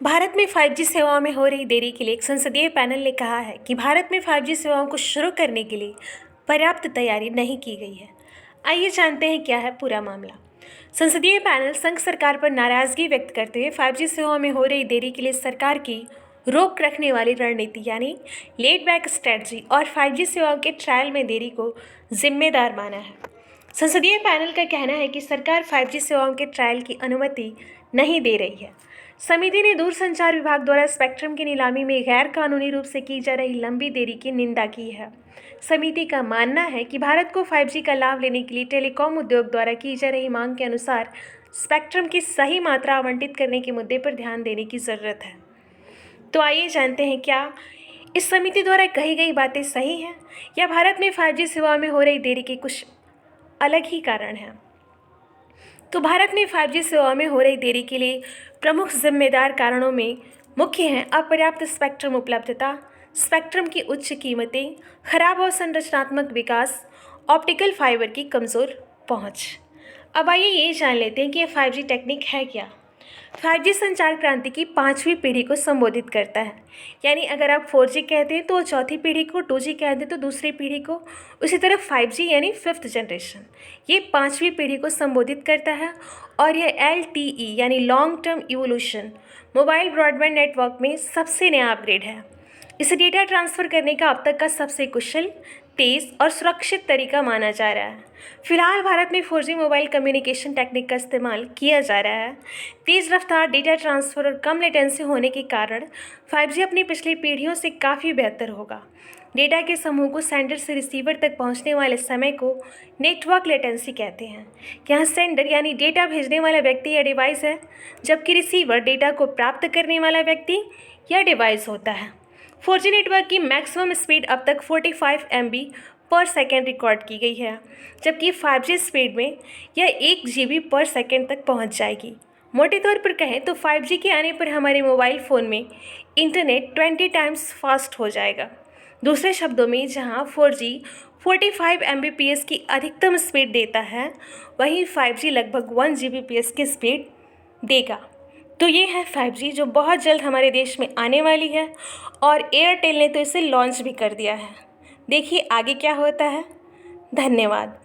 भारत में 5G सेवाओं में हो रही देरी के लिए एक संसदीय पैनल ने कहा है कि भारत में 5G सेवाओं को शुरू करने के लिए पर्याप्त तैयारी नहीं की गई है। आइए जानते हैं क्या है पूरा मामला। संसदीय पैनल संघ सरकार पर नाराजगी व्यक्त करते हुए 5G सेवाओं में हो रही देरी के लिए सरकार की रोक रखने वाली रणनीति यानी लेट बैक स्ट्रेटजी और 5G सेवाओं के ट्रायल में देरी को जिम्मेदार माना है। संसदीय पैनल का कहना है कि सरकार 5G सेवाओं के ट्रायल की अनुमति नहीं दे रही है। समिति ने दूरसंचार विभाग द्वारा स्पेक्ट्रम की नीलामी में गैर कानूनी रूप से की जा रही लंबी देरी की निंदा की है। समिति का मानना है कि भारत को 5G का लाभ लेने के लिए टेलीकॉम उद्योग द्वारा की जा रही मांग के अनुसार स्पेक्ट्रम की सही मात्रा आवंटित करने के मुद्दे पर ध्यान देने की ज़रूरत है। तो आइए जानते हैं क्या इस समिति द्वारा कही गई बातें सही हैं या भारत में 5G सेवाओं में हो रही देरी के कुछ अलग ही कारण हैं। तो भारत में 5G सेवाओं में हो रही देरी के लिए प्रमुख जिम्मेदार कारणों में मुख्य हैं अपर्याप्त स्पेक्ट्रम उपलब्धता, स्पेक्ट्रम की उच्च कीमतें, खराब और संरचनात्मक विकास, ऑप्टिकल फाइबर की कमज़ोर पहुंच। अब आइए ये जान लेते हैं कि ये 5G टेक्निक है क्या। 5G संचार क्रांति की 5वीं पीढ़ी को संबोधित करता है, यानी अगर आप 4G कहते हैं तो चौथी पीढ़ी को, 2G कहते हैं तो दूसरी पीढ़ी को, उसी तरह 5G यानी 5th जनरेशन ये 5वीं पीढ़ी को संबोधित करता है। और यह LTE यानी long term evolution mobile broadband network में सबसे नया अपग्रेड है। इसे डेटा ट्रांसफ़र करने का अब तक का सबसे कुशल, तेज़ और सुरक्षित तरीका माना जा रहा है। फिलहाल भारत में 4G मोबाइल कम्युनिकेशन टेक्निक का इस्तेमाल किया जा रहा है। तेज़ रफ्तार डेटा ट्रांसफ़र और कम लेटेंसी होने के कारण 5G अपनी पिछली पीढ़ियों से काफ़ी बेहतर होगा। डेटा के समूह को सेंडर से रिसीवर तक पहुंचने वाले समय को नेटवर्क लेटेंसी कहते हैं। यहाँ सेंडर यानी डेटा भेजने वाला व्यक्ति या डिवाइस है, जबकि रिसीवर डेटा को प्राप्त करने वाला व्यक्ति या डिवाइस होता है। 4G नेटवर्क की मैक्सिमम स्पीड अब तक 45 MB पर सेकेंड रिकॉर्ड की गई है, जबकि 5G स्पीड में यह 1 GB पर सेकेंड तक पहुंच जाएगी। मोटे तौर पर कहें तो 5G के आने पर हमारे मोबाइल फ़ोन में इंटरनेट 20 टाइम्स फास्ट हो जाएगा। दूसरे शब्दों में जहां 4G 45 Mbps की अधिकतम स्पीड देता है, वहीं 5G लगभग 1 Gbps की स्पीड देगा। तो ये है 5G जो बहुत जल्द हमारे देश में आने वाली है और एयरटेल ने तो इसे लॉन्च भी कर दिया है। देखिए आगे क्या होता है। धन्यवाद।